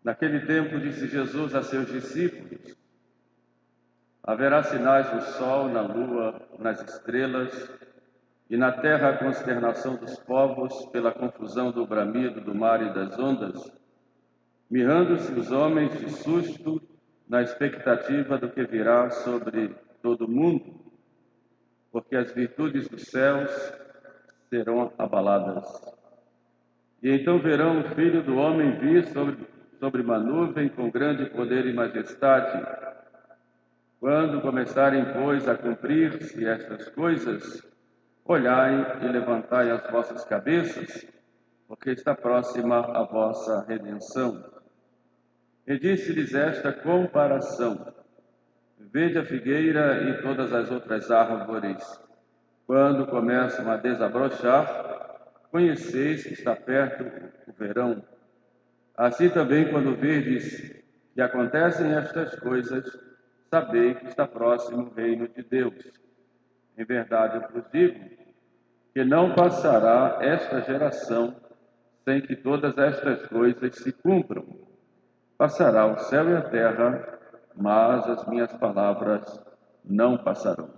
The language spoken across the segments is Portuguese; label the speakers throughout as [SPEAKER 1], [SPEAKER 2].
[SPEAKER 1] Naquele tempo disse Jesus a seus discípulos: haverá sinais no sol, na lua, nas estrelas, e na terra a consternação dos povos pela confusão do bramido do mar e das ondas, mirrando-se os homens de susto na expectativa do que virá sobre todo o mundo, porque as virtudes dos céus serão abaladas. E então verão o Filho do Homem vir sobre uma nuvem com grande poder e majestade. Quando começarem, pois, a cumprir-se estas coisas, olhai e levantai as vossas cabeças, porque está próxima a vossa redenção. E disse-lhes esta comparação: vede a figueira e todas as outras árvores. Quando começam a desabrochar, conheceis que está perto o verão. Assim também, quando vedes que acontecem estas coisas, sabei que está próximo o reino de Deus. Em verdade, eu vos digo que não passará esta geração sem que todas estas coisas se cumpram. Passará o céu e a terra, mas as minhas palavras não passarão.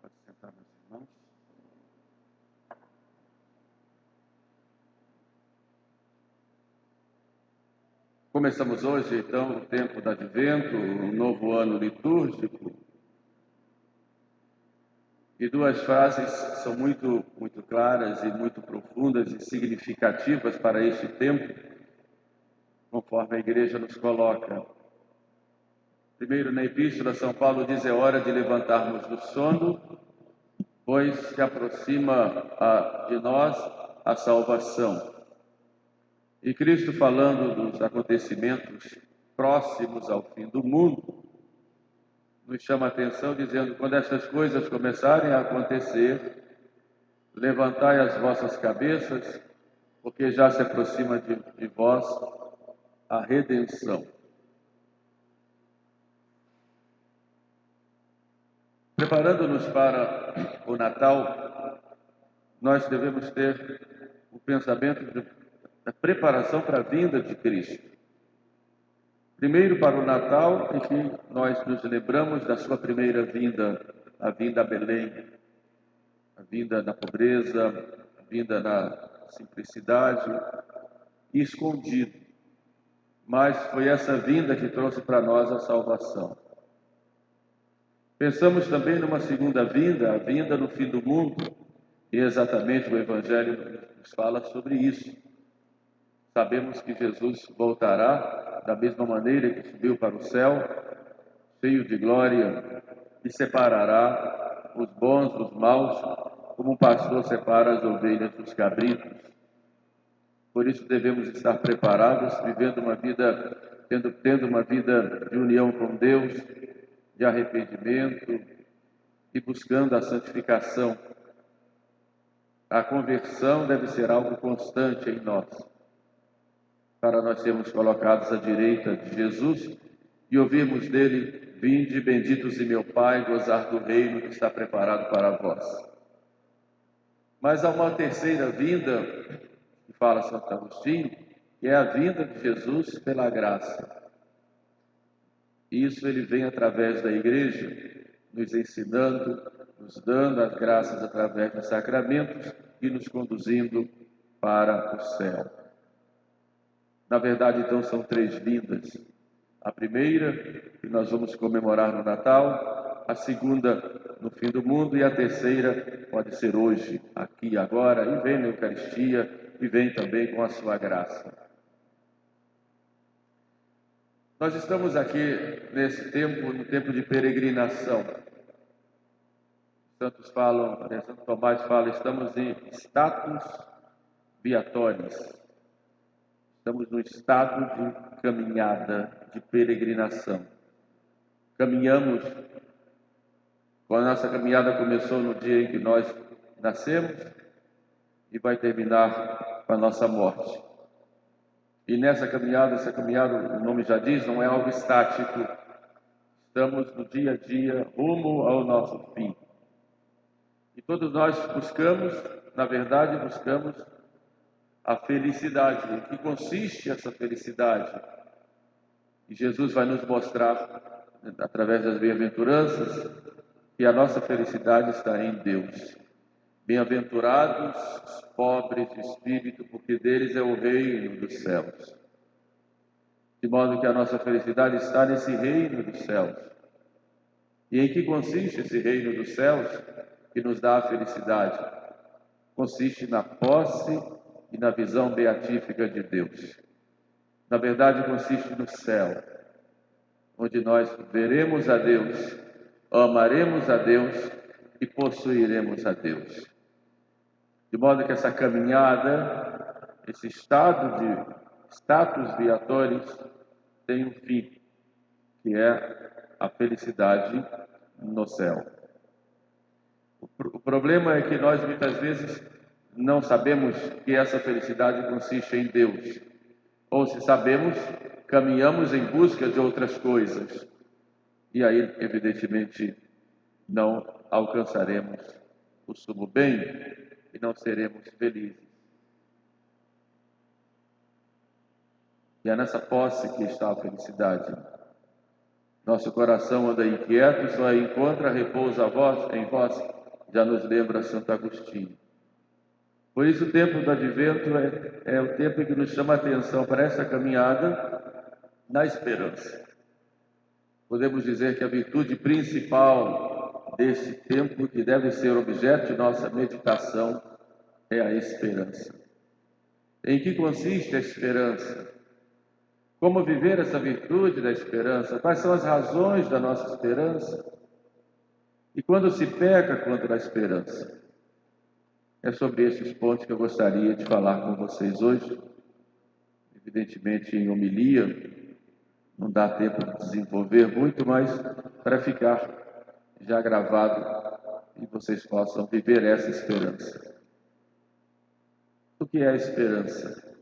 [SPEAKER 1] Pode sentar, meus irmãos. Começamos hoje, então, o tempo do Advento, um novo ano litúrgico. E duas frases são muito claras e muito profundas e significativas para este tempo, conforme a Igreja nos coloca. Primeiro, na Epístola, São Paulo diz: é hora de levantarmos do sono, pois se aproxima de nós a salvação. E Cristo, falando dos acontecimentos próximos ao fim do mundo, nos chama a atenção dizendo: quando estas coisas começarem a acontecer, levantai as vossas cabeças, porque já se aproxima de vós a redenção. Preparando-nos para o Natal, nós devemos ter o pensamento da preparação para a vinda de Cristo. Primeiro, para o Natal, em que nós nos lembramos da sua primeira vinda, a vinda a Belém, a vinda na pobreza, a vinda na simplicidade e escondido. Mas foi essa vinda que trouxe para nós a salvação. Pensamos também numa segunda vinda, a vinda no fim do mundo, e exatamente o Evangelho nos fala sobre isso. Sabemos que Jesus voltará da mesma maneira que subiu para o céu, cheio de glória, e separará os bons dos maus, como um pastor separa as ovelhas dos cabritos. Por isso devemos estar preparados, vivendo uma vida, tendo uma vida de união com Deus, de arrependimento e buscando a santificação. A conversão deve ser algo constante em nós, para nós sermos colocados à direita de Jesus e ouvirmos dele: vinde, benditos de meu Pai, gozar do reino que está preparado para vós. Mas há uma terceira vinda, que fala Santo Agostinho, que é a vinda de Jesus pela graça. Isso ele vem através da Igreja, nos ensinando, nos dando as graças através dos sacramentos e nos conduzindo para o céu. Na verdade, então, são três vindas. A primeira, que nós vamos comemorar no Natal, a segunda, no fim do mundo, e a terceira pode ser hoje, aqui e agora, e vem na Eucaristia, e vem também com a sua graça. Nós estamos aqui nesse tempo, no tempo de peregrinação. Santos falam, Santo Tomás fala, estamos em status viatoris. Estamos no estado de caminhada, de peregrinação. Caminhamos, quando a nossa caminhada começou no dia em que nós nascemos, e vai terminar com a nossa morte. E nessa caminhada, o nome já diz, não é algo estático. Estamos no dia a dia, rumo ao nosso fim. E todos nós buscamos, na verdade, buscamos a felicidade. Em que consiste essa felicidade? E Jesus vai nos mostrar, através das bem-aventuranças, que a nossa felicidade está em Deus. Bem-aventurados os pobres de espírito, porque deles é o reino dos céus. De modo que a nossa felicidade está nesse reino dos céus. E em que consiste esse reino dos céus que nos dá a felicidade? Consiste na posse e na visão beatífica de Deus. Na verdade, consiste no céu, onde nós veremos a Deus, amaremos a Deus e possuiremos a Deus. De modo que essa caminhada, esse estado de status viatórios, tem um fim, que é a felicidade no céu. O problema é que nós muitas vezes não sabemos que essa felicidade consiste em Deus. Ou se sabemos, caminhamos em busca de outras coisas. E aí, evidentemente, não alcançaremos o sumo bem e não seremos felizes. E é nessa posse que está a felicidade. Nosso coração anda inquieto, só encontra repouso em vós, já nos lembra Santo Agostinho. Por isso o tempo do Advento é o tempo em que nos chama a atenção para essa caminhada na esperança. Podemos dizer que a virtude principal desse tempo, que deve ser objeto de nossa meditação, é a esperança. Em que consiste a esperança? Como viver essa virtude da esperança? Quais são as razões da nossa esperança? E quando se peca contra a esperança? É sobre esses pontos que eu gostaria de falar com vocês hoje. Evidentemente, em homilia, não dá tempo de desenvolver muito, mas para ficar já gravado e vocês possam viver essa esperança. O que é a esperança?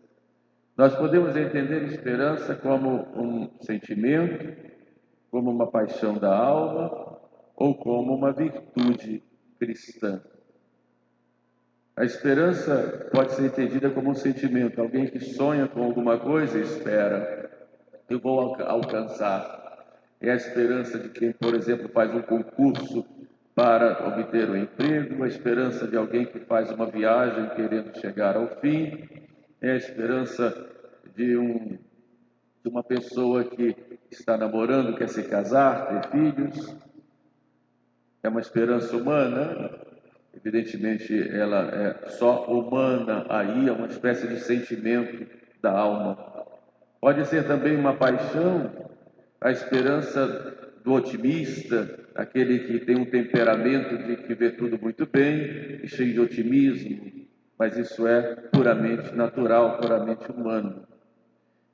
[SPEAKER 1] Nós podemos entender esperança como um sentimento, como uma paixão da alma ou como uma virtude cristã. A esperança pode ser entendida como um sentimento, alguém que sonha com alguma coisa e espera, eu vou alcançar. É a esperança de quem, por exemplo, faz um concurso para obter um emprego, a esperança de alguém que faz uma viagem querendo chegar ao fim, é a esperança de uma pessoa que está namorando, quer se casar, ter filhos. É uma esperança humana. Evidentemente, ela é só humana, aí é uma espécie de sentimento da alma. Pode ser também uma paixão, a esperança do otimista, aquele que tem um temperamento de que vê tudo muito bem e cheio de otimismo, mas isso é puramente natural, puramente humano.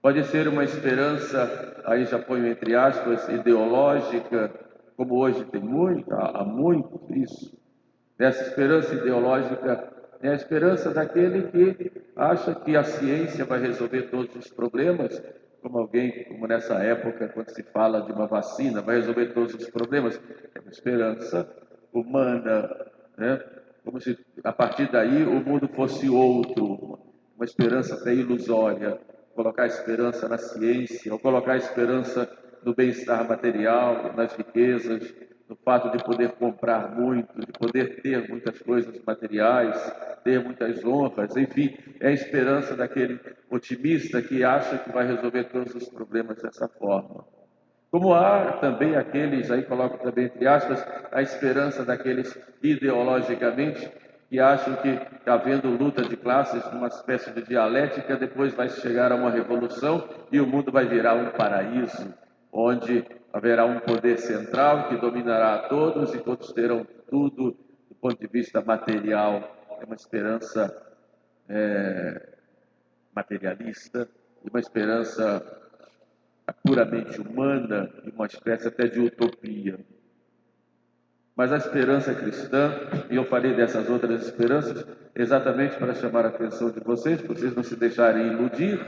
[SPEAKER 1] Pode ser uma esperança, aí já ponho entre aspas, ideológica, como hoje tem muito, há muito isso. Essa esperança ideológica é a esperança daquele que acha que a ciência vai resolver todos os problemas, como nessa época, quando se fala de uma vacina, vai resolver todos os problemas. É uma esperança humana, né? Como se a partir daí o mundo fosse outro, uma esperança até ilusória. Colocar esperança na ciência, ou colocar esperança no bem-estar material, nas riquezas, no fato de poder comprar muito, de poder ter muitas coisas materiais, ter muitas honras, enfim, é a esperança daquele otimista que acha que vai resolver todos os problemas dessa forma. Como há também aqueles, aí coloco também entre aspas, a esperança daqueles ideologicamente que acham que, havendo luta de classes, uma espécie de dialética, depois vai chegar a uma revolução e o mundo vai virar um paraíso, onde haverá um poder central que dominará a todos e todos terão tudo do ponto de vista material. É uma esperança materialista, uma esperança puramente humana e uma espécie até de utopia. Mas a esperança cristã, e eu falei dessas outras esperanças, exatamente para chamar a atenção de vocês, para vocês não se deixarem iludir,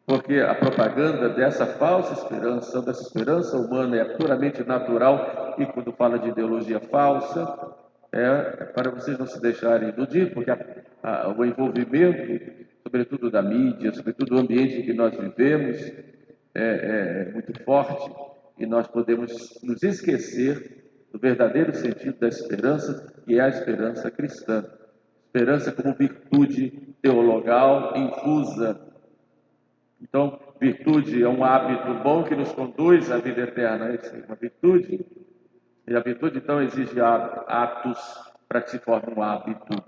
[SPEAKER 1] porque a propaganda dessa falsa esperança, dessa esperança humana é puramente natural, e quando fala de ideologia falsa, é para vocês não se deixarem iludir, porque o envolvimento, sobretudo da mídia, sobretudo do ambiente em que nós vivemos, é muito forte, e nós podemos nos esquecer do verdadeiro sentido da esperança, que é a esperança cristã. Esperança como virtude teologal infusa. Então, virtude é um hábito bom que nos conduz à vida eterna. É uma virtude. E a virtude, então, exige atos para que se forme um hábito.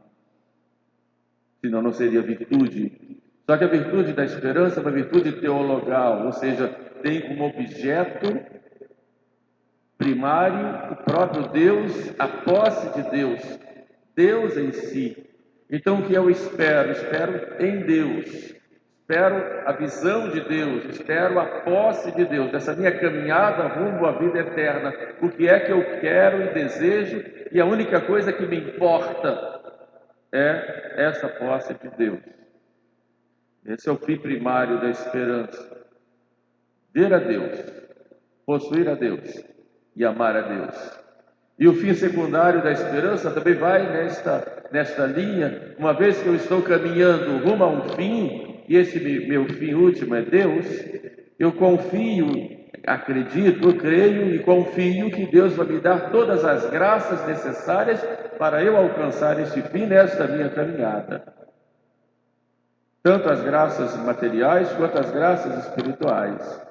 [SPEAKER 1] Senão não seria virtude. Só que a virtude da esperança é uma virtude teologal, ou seja, tem como objeto primário o próprio Deus, a posse de Deus, Deus em si. Então, o que eu espero? Espero em Deus, espero a visão de Deus, espero a posse de Deus, dessa minha caminhada rumo à vida eterna. O que é que eu quero e desejo, e a única coisa que me importa é essa posse de Deus. Esse é o fim primário da esperança. Ver a Deus, possuir a Deus e amar a Deus. E o fim secundário da esperança também vai nesta linha, uma vez que eu estou caminhando rumo a um fim, e esse meu fim último é Deus, eu confio, acredito, eu creio e confio que Deus vai me dar todas as graças necessárias para eu alcançar este fim nesta minha caminhada. Tanto as graças materiais quanto as graças espirituais.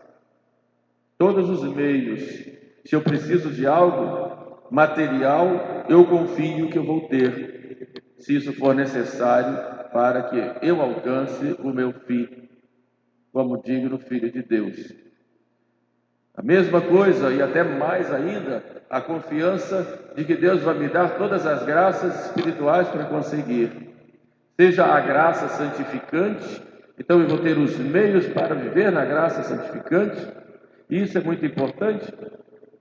[SPEAKER 1] Todos os meios. Se eu preciso de algo material, eu confio que eu vou ter, se isso for necessário para que eu alcance o meu fim, como digno filho de Deus. A mesma coisa, e até mais ainda, a confiança de que Deus vai me dar todas as graças espirituais para conseguir. Seja a graça santificante, então eu vou ter os meios para viver na graça santificante, e isso é muito importante,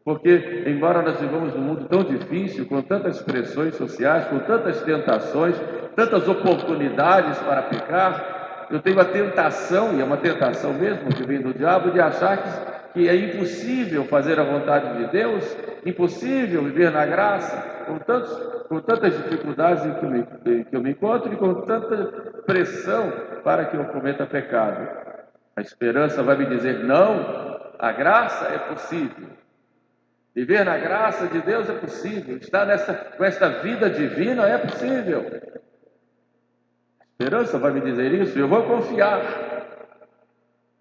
[SPEAKER 1] porque, embora nós vivamos num mundo tão difícil, com tantas pressões sociais, com tantas tentações, tantas oportunidades para pecar, eu tenho a tentação, e é uma tentação mesmo que vem do diabo, de achar que é impossível fazer a vontade de Deus, impossível viver na graça, com tantas dificuldades em que eu me encontro e com tanta pressão para que eu cometa pecado. A esperança vai me dizer, não, a graça é possível. Viver na graça de Deus é possível. Estar com esta vida divina é possível. A esperança vai me dizer isso. Eu vou confiar.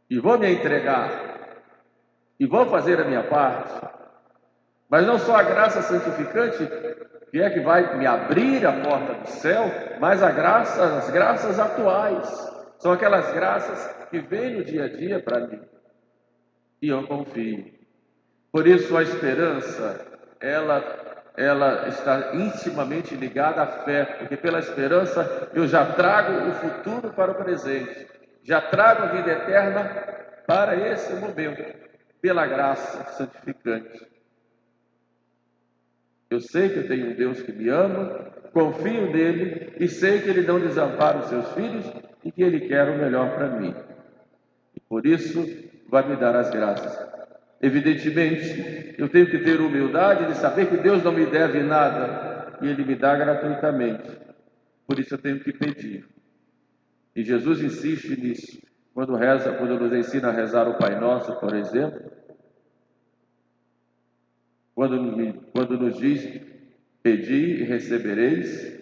[SPEAKER 1] E vou me entregar. E vou fazer a minha parte. Mas não só a graça santificante, que é que vai me abrir a porta do céu, mas as graças atuais. São aquelas graças que vêm no dia a dia para mim. E eu confio. Por isso a esperança, ela está intimamente ligada à fé, porque pela esperança eu já trago o futuro para o presente, já trago a vida eterna para esse momento, pela graça santificante. Eu sei que eu tenho um Deus que me ama, confio nele e sei que ele não desampara os seus filhos e que ele quer o melhor para mim. E por isso vai me dar as graças. Evidentemente, eu tenho que ter humildade de saber que Deus não me deve nada e Ele me dá gratuitamente. Por isso eu tenho que pedir. E Jesus insiste nisso. Quando nos ensina a rezar o Pai Nosso, por exemplo, quando nos diz, pedi e recebereis,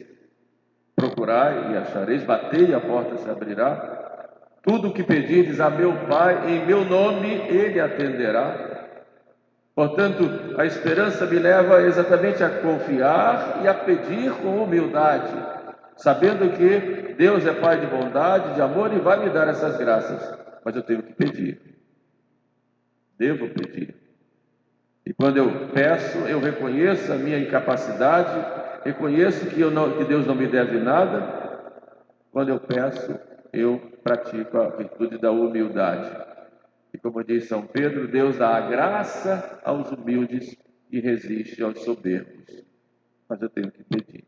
[SPEAKER 1] procurai e achareis, batei e a porta se abrirá. Tudo o que pedirdes a meu Pai, em meu nome, Ele atenderá. Portanto, a esperança me leva exatamente a confiar e a pedir com humildade, sabendo que Deus é Pai de bondade, de amor e vai me dar essas graças. Mas eu tenho que pedir. Devo pedir. E quando eu peço, eu reconheço a minha incapacidade, reconheço que Deus não me deve nada. Quando eu peço, eu pratico a virtude da humildade. E como diz São Pedro, Deus dá a graça aos humildes e resiste aos soberbos. mas eu tenho que pedir.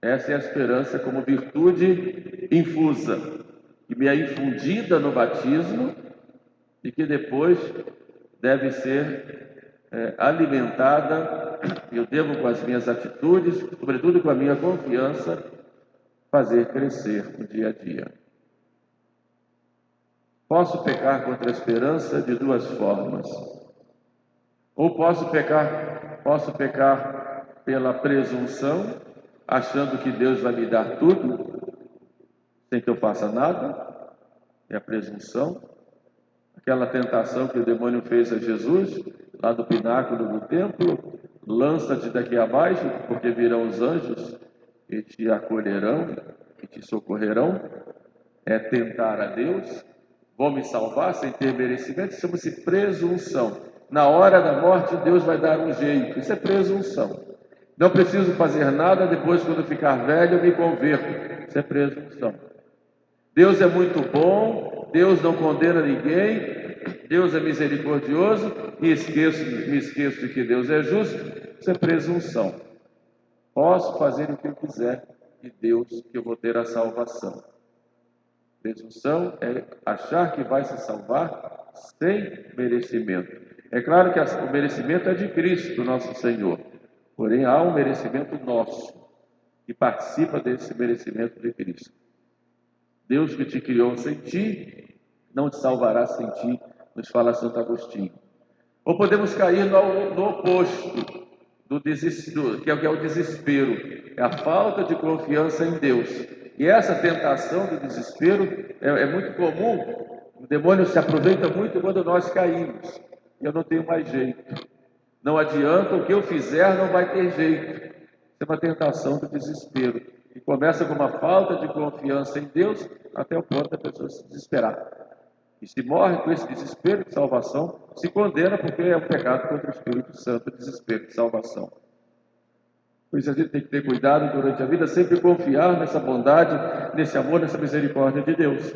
[SPEAKER 1] Essa é a esperança como virtude infusa, que me é infundida no batismo e que depois deve ser alimentada. Eu devo, com as minhas atitudes, sobretudo com a minha confiança, fazer crescer no dia a dia. Posso pecar contra a esperança de duas formas. Ou posso pecar pela presunção, achando que Deus vai me dar tudo, sem que eu faça nada. É a presunção. Aquela tentação que o demônio fez a Jesus, lá do pináculo do templo: lança-te daqui abaixo, porque virão os anjos e te acolherão e te socorrerão. É tentar a Deus. Vou me salvar sem ter merecimento. Chama-se presunção. Na hora da morte, Deus vai dar um jeito. Isso é presunção. Não preciso fazer nada, depois, quando ficar velho, eu me converto. Isso é presunção. Deus é muito bom, Deus não condena ninguém, Deus é misericordioso, me esqueço de que Deus é justo. Isso é presunção. Posso fazer o que eu quiser de Deus, que eu vou ter a salvação. Presunção é achar que vai se salvar sem merecimento. É claro que o merecimento é de Cristo, nosso Senhor. Porém, há um merecimento nosso, que participa desse merecimento de Cristo. Deus que te criou sem ti, não te salvará sem ti, nos fala Santo Agostinho. Ou podemos cair no oposto, que é o desespero. É a falta de confiança em Deus. E essa tentação do desespero é muito comum. O demônio se aproveita muito quando nós caímos. Eu não tenho mais jeito. Não adianta, o que eu fizer não vai ter jeito. É uma tentação do desespero. E começa com uma falta de confiança em Deus, até o ponto da pessoa se desesperar. E se morre com esse desespero de salvação, se condena, porque é um pecado contra o Espírito Santo, desespero de salvação. Por isso a gente tem que ter cuidado durante a vida, sempre confiar nessa bondade, nesse amor, nessa misericórdia de Deus,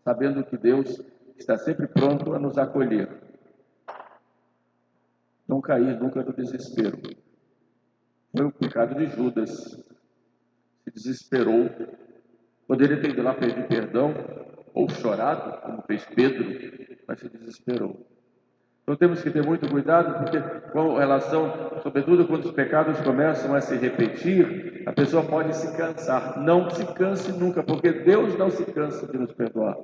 [SPEAKER 1] sabendo que Deus está sempre pronto a nos acolher. Não cair nunca no desespero. Foi o pecado de Judas. Se desesperou. Poderia ter ido lá pedir perdão, ou chorado, como fez Pedro, mas se desesperou. Então temos que ter muito cuidado, porque com relação, sobretudo quando os pecados começam a se repetir, a pessoa pode se cansar. Não se canse nunca, porque Deus não se cansa de nos perdoar.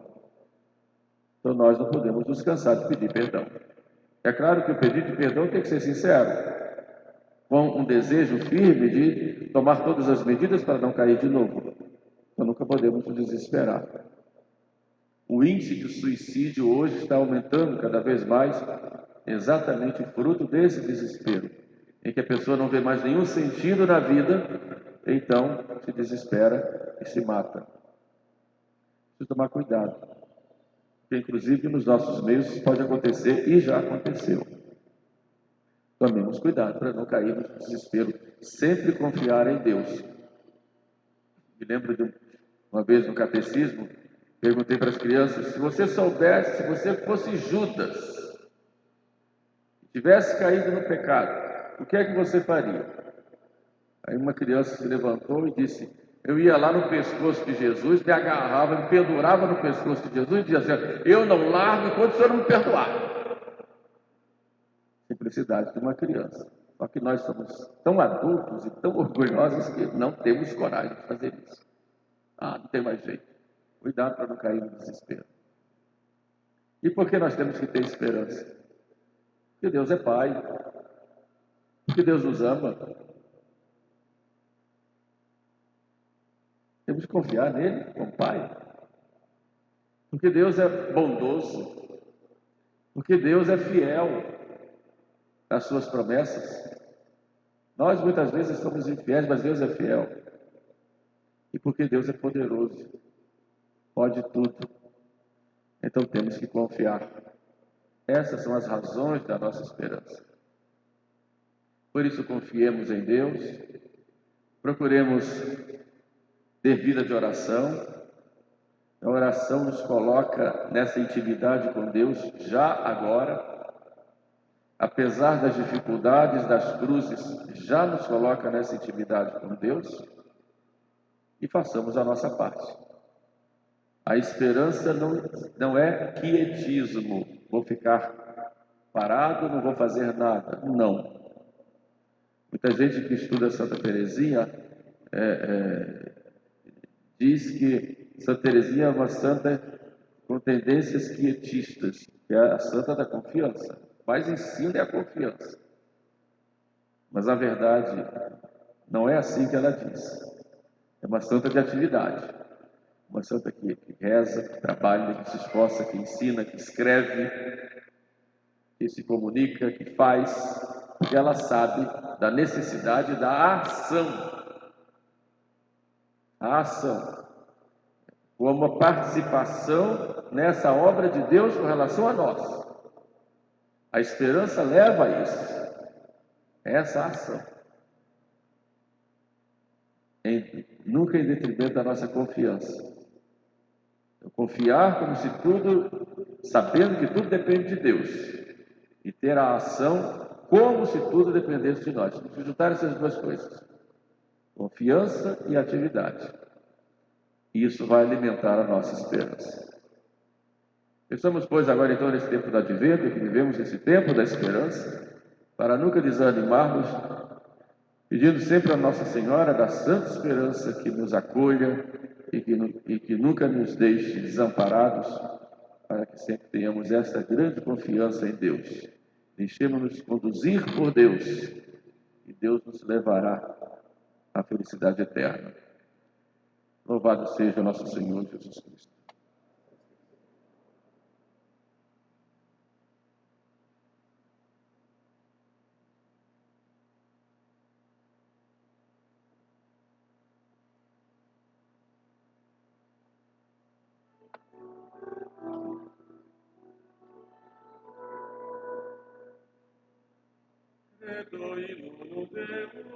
[SPEAKER 1] Então nós não podemos nos cansar de pedir perdão. É claro que o pedido de perdão tem que ser sincero, com um desejo firme de tomar todas as medidas para não cair de novo. Então nunca podemos nos desesperar. O índice de suicídio hoje está aumentando cada vez mais, exatamente fruto desse desespero, em que a pessoa não vê mais nenhum sentido na vida, então se desespera e se mata. Precisa tomar cuidado, porque inclusive nos nossos meios isso pode acontecer e já aconteceu. Tomemos cuidado para não cair no desespero, sempre confiar em Deus. Me lembro de uma vez no catecismo, perguntei para as crianças: se você soubesse, se você fosse Judas, tivesse caído no pecado, o que é que você faria? Aí uma criança se levantou e disse: eu ia lá no pescoço de Jesus, me agarrava, me pendurava no pescoço de Jesus e dizia assim: eu não largo enquanto o Senhor não me perdoar. Simplicidade de uma criança. Só que nós somos tão adultos e tão orgulhosos que não temos coragem de fazer isso. Não tem mais jeito. Cuidado para não cair no desespero. E por que nós temos que ter esperança? Porque Deus é Pai. Porque Deus nos ama. Temos que confiar nele como Pai. Porque Deus é bondoso. Porque Deus é fiel às suas promessas. Nós muitas vezes somos infiéis, mas Deus é fiel. E porque Deus é poderoso. Pode tudo. Então temos que confiar. Essas são as razões da nossa esperança. Por isso confiemos em Deus, procuremos ter vida de oração. A oração nos coloca nessa intimidade com Deus já agora. apesar das dificuldades, das cruzes, já nos coloca nessa intimidade com Deus e façamos a nossa parte. A esperança não é quietismo, vou ficar parado, não vou fazer nada. Não. Muita gente que estuda Santa Teresinha diz que Santa Teresinha é uma santa com tendências quietistas, que é a santa da confiança. Mas ensina é a confiança. Mas a verdade não é assim que ela diz. É uma santa de atividade. Uma santa que reza, que trabalha, que se esforça, que ensina, que escreve, que se comunica, que faz, porque ela sabe da necessidade da ação. A ação, como a participação nessa obra de Deus com relação a nós. A esperança leva a isso, essa ação. Nunca em detrimento da nossa confiança. Eu confiar como se tudo, sabendo que tudo depende de Deus, e ter a ação como se tudo dependesse de nós. Temos que juntar essas duas coisas, confiança e atividade. E isso vai alimentar a nossa esperança. Pensamos, pois, agora então nesse tempo do advento, que vivemos esse tempo da esperança, para nunca desanimarmos, pedindo sempre a Nossa Senhora da Santa Esperança que nos acolha e que nunca nos deixe desamparados, para que sempre tenhamos esta grande confiança em Deus. Deixemos-nos conduzir por Deus, e Deus nos levará à felicidade eterna. Louvado seja nosso Senhor Jesus Cristo.
[SPEAKER 2] Credo in uno Deum,